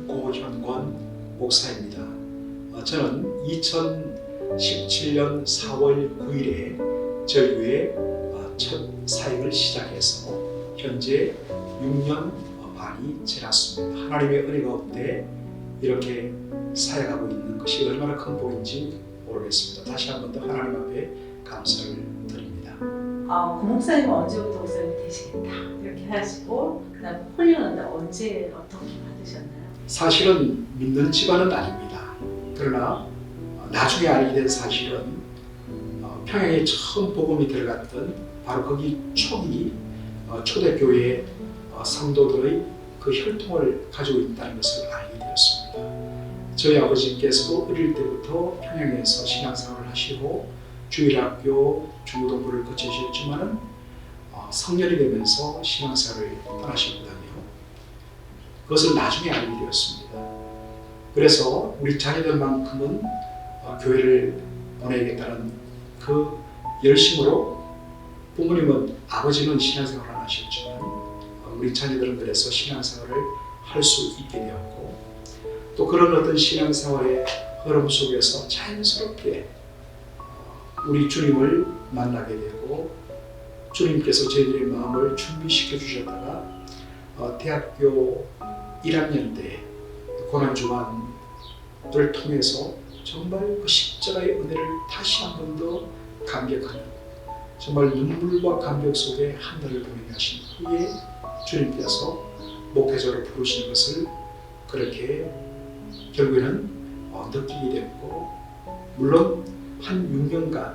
고현권 목사입니다. 저는 2017년 4월 9일에 저희교회 첫 사역을 시작해서 현재 6년 반이 지났습니다. 하나님의 은혜 가운데 이렇게 사역하고 있는 것이 얼마나 큰 복인지 모르겠습니다. 다시 한 번 더 하나님 앞에 감사를 드립니다. 고 목사님은 언제부터 목사님 되시겠다 이렇게 하시고 그 다음에 홀리는데 언제 어떻게 받으셨나요? 사실은 믿는 집안은 아닙니다. 그러나 나중에 알게 된 사실은 평양에 처음 복음이 들어갔던 바로 거기 초기 초대교회 성도들의 그 혈통을 가지고 있다는 것을 알게 되었습니다. 저희 아버지께서 어릴 때부터 평양에서 신앙생활을 하시고 주일학교, 중고등부를 거치셨지만은 성년이 되면서 신앙생활을 떠나셨거든요. 그것을 나중에 알게 되었습니다. 그래서 우리 자녀들만큼은 교회를 보내야겠다는 그 열심으로 부모님은 아버지는 신앙생활을 안 하셨지만 우리 자녀들은 그래서 신앙생활을 할 수 있게 되었고 또 그런 어떤 신앙생활의 흐름 속에서 자연스럽게 우리 주님을 만나게 되고 주님께서 저희들의 마음을 준비시켜 주셨다가 대학교 1학년 때 고난주간을 통해서 정말 그 십자가의 은혜를 다시 한 번 더 감격하는 정말 눈물과 감격 속에 한 달을 보내게 하신 후에 주님께서 목회자로 부르시는 것을 그렇게 결국에는 느끼게 됐고 물론 한 6년간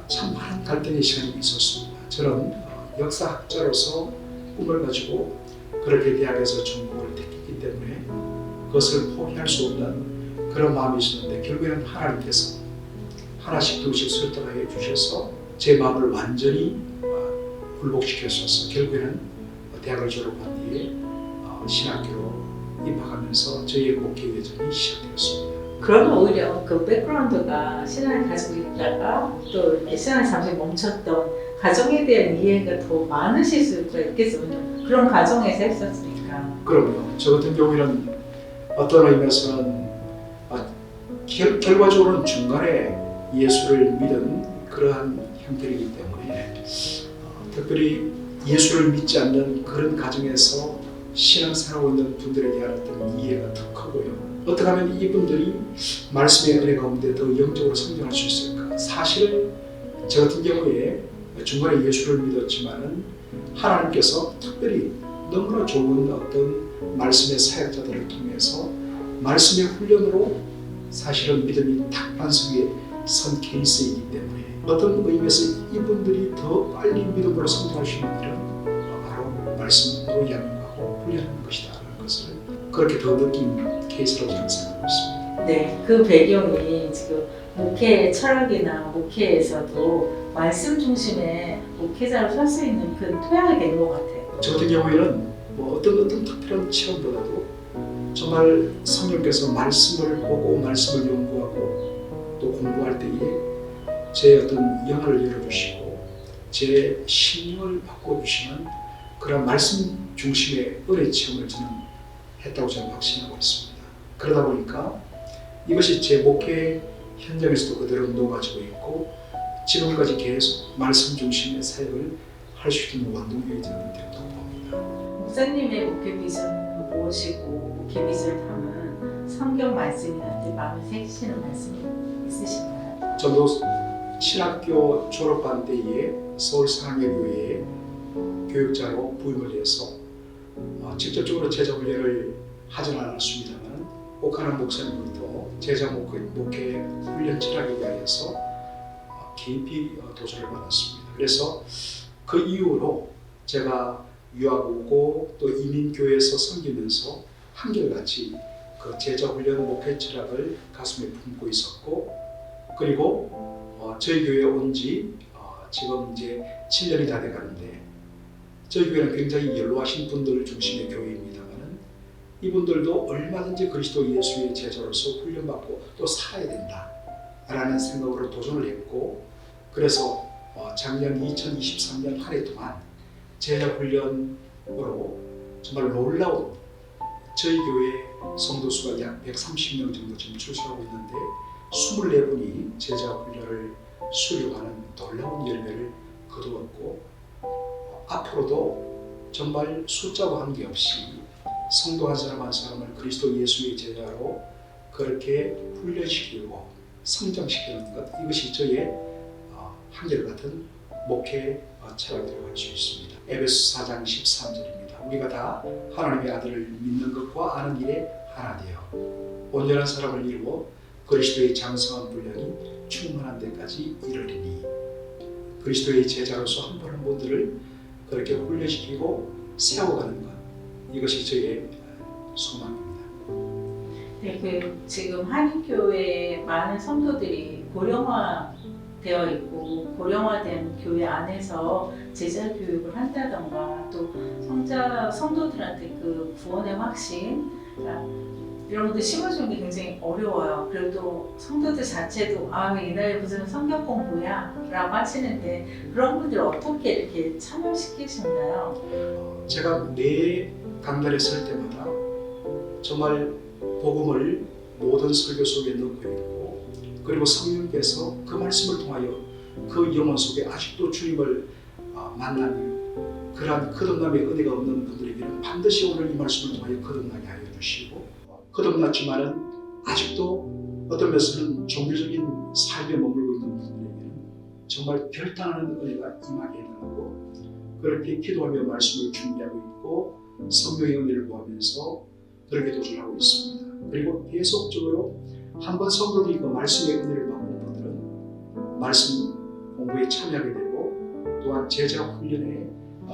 참 많은 갈등의 시간이 있었습니다. 저는 역사학자로서 꿈을 가지고 그렇게 대학에서 전공을 택했기 때문에 그것을 포기할 수 없는 그런 마음이 있었는데 결국에는 하나님께서 하나씩 둘씩 설득하게 해주셔서 제 마음을 완전히 굴복시켜주셔서 결국에는 대학을 졸업한 뒤에 신학교로 입학하면서 저희의 목회 여정이 시작되었습니다. 그러면 오히려 그 백그라운드가 신앙을 가지고 있다가 또 이렇게 신앙이 잠시 멈췄던 가정에 대한 이해가 더 많으실 수가 있겠군요. 그런 가정에서 했었으니까. 그럼요. 저 같은 경우에는 어떤 의미에서는 결과적으로는 중간에 예수를 믿은 그러한 형태이기 때문에 특별히 예수를 믿지 않는 그런 가정에서 신앙생활하고 있는 분들에 대한 어떤 이해가 더 크고요. 어떻게 하면 이분들이 말씀의 은혜 가운데 더 영적으로 성장할 수 있을까? 사실 저 같은 경우에 중간에 예수를 믿었지만은 하나님께서 특별히 너무나 좋은 어떤 말씀의 사역자들을 통해서 말씀의 훈련으로 사실은 믿음이 탁 반석에 선 케이스이기 때문에 어떤 의미에서 이분들이 더 빨리 믿음으로 성장할 수 있는 길은 바로 말씀으로 양육하고 훈련하는 것이다라는 것을 그렇게 더 느낀 케이스라고 저는 생각하고 있습니다. 네, 그 배경이 지금 목회 철학이나 목회에서도 말씀 중심의 목회자로 설 수 있는 그 토양이 된 것 같아요. 저 같은 경우에는 뭐 어떤 특별한 체험보다도 정말 성령께서 말씀을 보고 말씀을 연구하고 또 공부할 때에 제 어떤 영혼을 열어주시고 제 심령을 바꿔주시는 그런 말씀 중심의 은혜 체험을 저는 했다고 저는 확신하고 있습니다. 그러다 보니까 이것이 제 목회 현장에서도 그대로 녹아지고 있고 지금까지 계속 말씀 중심의 사역을 할 수 있는 원동력이 되는 되었다고 봅니다. 목사님의 목회 비전은 무엇이고 목회 비전을 담은 성경 말씀이나 마음에 새기시는 말씀이 있으신가요? 저도 신학교 졸업한 때에 서울상하교회에 교육자로 부임을 해서 직접적으로 제자 훈련을 하지는 않았습니다만 옥하나 목사님부터 제자 목회 훈련 철학에 대해서 깊이 도전을 받았습니다. 그래서 그 이후로 제가 유학 오고 또 이민교회에서 섬기면서 한결같이 그 제자 훈련 목회 철학을 가슴에 품고 있었고 그리고 저희 교회에 온 지 지금 이제 7년이 다 돼가는데 저희 교회는 굉장히 연로하신 분들 중심의 교회입니다만은 이분들도 얼마든지 그리스도 예수의 제자로서 훈련받고 또 살아야 된다라는 생각으로 도전을 했고 그래서 작년 2023년 한 해 동안 제자 훈련으로 정말 놀라운 저희 교회 성도 수가 약 130명 정도 지금 출석하고 있는데 24분이 제자 훈련을 수료하는 놀라운 열매를 거두었고 앞으로도 정말 숫자와 관계없이 성도 한 사람 한 사람을 그리스도 예수의 제자로 그렇게 훈련시키고 성장시키는 것, 이것이 저의 한결같은 목회 철학이라고 할 수 있습니다. 에베소 4장 13절입니다. 우리가 다 하나님의 아들을 믿는 것과 아는 일에 하나 되어 온전한 사람을 이루어 그리스도의 장성한 분량이 충만한 데까지 이르리니. 그리스도의 제자로서 한 분 한 분들을 그렇게 훈련시키고 세워가는 것, 이것이 저의 소망입니다. 네, 지금 한인교회 많은 성도들이 고령화되어 있고 고령화된 교회 안에서 제자 교육을 한다던가 또 성도들한테 그 구원의 확신 이런 것들 심어주는 게 굉장히 어려워요. 그리고 또 성도들 자체도 왜 이 나이에 무슨 성경 공부야? 라고 하시는데 그런 분들 어떻게 이렇게 참여시키셨나요? 제가 매 강단에 설 때마다 정말 복음을 모든 설교 속에 넣고 있고, 그리고 성령께서 그 말씀을 통하여 그 영혼 속에 아직도 주님을 만난 그러한 거듭남의 은혜가 없는 분들에게는 반드시 오늘 이 말씀을 통하여 거듭나게 하여 주시고, 거듭났지만은 아직도 어떤 면에서는 종교적인 삶에 머물고 있는 분들에게는 정말 결단하는 은혜가 임하게 해달라고 그렇게 기도하며 말씀을 준비하고 있고 성령의 은혜를 구하면서 그렇게 도전하고 있습니다. 그리고 계속적으로 한번 성도들이 그 말씀의 은혜를 받는 분들은 말씀 공부에 참여하게 되고 또한 제자 훈련에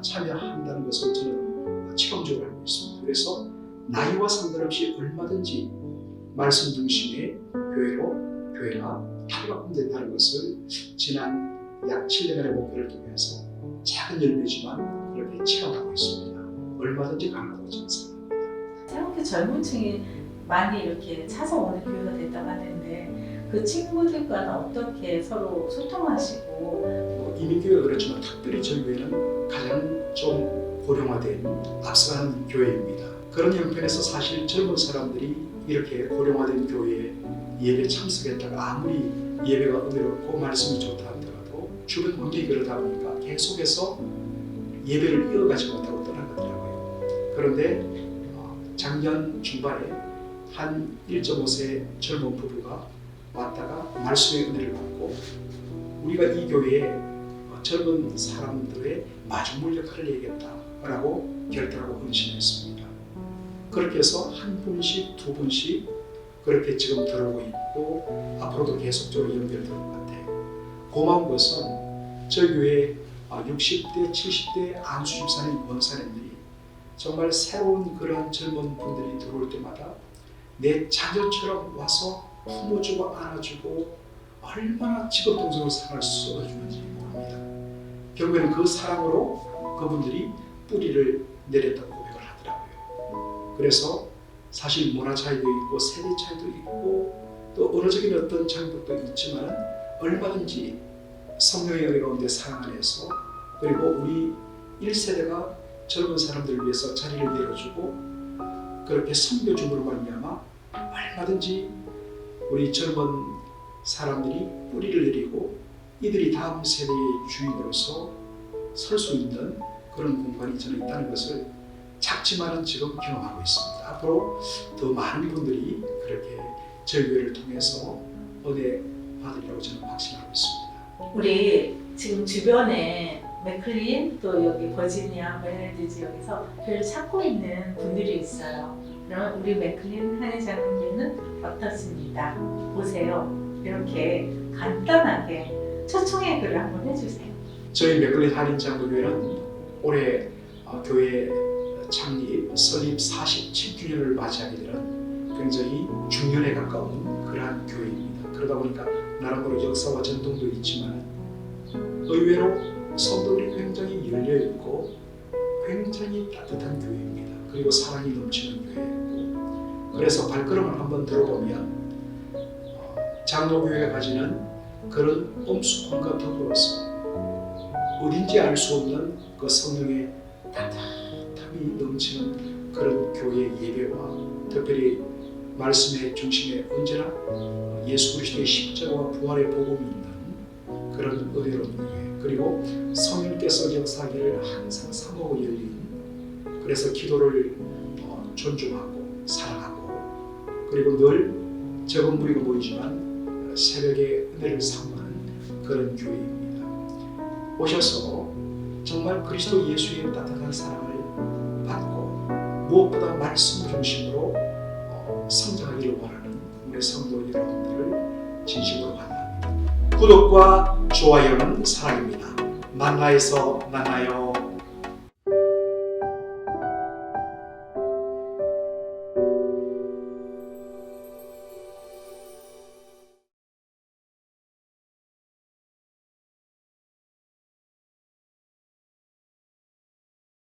참여한다는 것을 저는 체험적으로 알고 있습니다. 그래서 나이와 상관없이 얼마든지 말씀 중심의 교회가 탈바꿈된다는 것을 지난 약 7년간의 목표를 통해서 작은 열매지만 그렇게 체험하고 있습니다. 얼마든지 가능하다고 저는 생각합니다. 새롭게 젊은 층이 많이 이렇게 찾아오는 교회가 됐다고 하는데 그 친구들과는 어떻게 서로 소통하시고 이민교회가 그렇지만 특별히 저희 교회는 가장 좀 고령화된 앞서가는 교회입니다. 그런 형편에서 사실 젊은 사람들이 이렇게 고령화된 교회에 예배 참석했다가 아무리 예배가 은혜롭고 말씀이 좋다 하더라도 주변 환경이 그러다 보니까 계속해서 예배를 이어가지 못하고 떠나가더라고요. 그런데 작년 중반에 한 1.5세 젊은 부부가 왔다가 말씀의 은혜를 받고 우리가 이 교회에 젊은 사람들의 마중물 역할을 해야겠다라고 결단하고 헌신했습니다. 그렇게 해서 한 분씩 두 분씩 그렇게 지금 들어오고 있고 앞으로도 계속적으로 연결될 것 같아요. 고마운 것은 저희 교회 60대, 70대 안수 집사님, 원사님들이 정말 새로운 그런 젊은 분들이 들어올 때마다 내 자녀처럼 와서 품어주고 안아주고 얼마나 직업동성으로 사랑을 쏟아주는지 모릅니다. 결국에는 그 사랑으로 그분들이 뿌리를 내렸다고 고백을 하더라고요. 그래서 사실 문화 차이도 있고 세대 차이도 있고 또 언어적인 어떤 장벽도 있지만 얼마든지 성령의 은혜 가운데 사랑 안에서 그리고 우리 1세대가 젊은 사람들을 위해서 자리를 내어주고 그렇게 섬겨줌으로 말미암아 얼마든지 우리 젊은 사람들이 뿌리를 내리고 이들이 다음 세대의 주인으로서 설 수 있는 그런 공간이 저는 있다는 것을 작지만은 지금 경험하고 있습니다. 앞으로 더 많은 분들이 그렇게 저희 교회를 통해서 은혜 받으리라고 저는 확신하고 있습니다. 우리 지금 주변에 맥클린 또 여기 버지니아, 메릴랜드 지역에서 교회를 찾고 있는 분들이 있어요. 그럼 우리 맥클린 한인장로교회는 어떻습니다. 보세요. 이렇게 간단하게 초청의 글을 한번 해주세요. 저희 맥클린 한인장로교회는 올해 교회 창립, 설립 47주년을 맞이하게 되는 굉장히 중년에 가까운 그러한 교회입니다. 그러다 보니까 나름대로 역사와 전통도 있지만 의외로 성도들이 굉장히 열려있고 굉장히 따뜻한 교회입니다. 그리고 사랑이 넘치는 교회이고 그래서 발걸음을 한번 들어보면 장로교회가 가지는 그런 엄숙함과 더불어서 어딘지 알 수 없는 그 성령의 따뜻함이 넘치는 그런 교회 예배와 특별히 말씀의 중심에 언제나 예수 그리스도의 십자가와 부활의 복음이 있는 그런 은혜로운 교회, 그리고 성령께서 역사하기를 항상 사모하고 열린, 그래서 기도를 존중하고 사랑하고, 그리고 늘 적은 무리가 보이지만 새벽에 은혜를 사모하는 그런 교회입니다. 오셔서 정말 그리스도 예수의 따뜻한 사랑을 받고 무엇보다 말씀 중심으로 성장하기를 원하는 우리 성도 여러분들을 진심으로 환영합니다. 구독과 좋아요는 사랑입니다. 만나에서 만나요.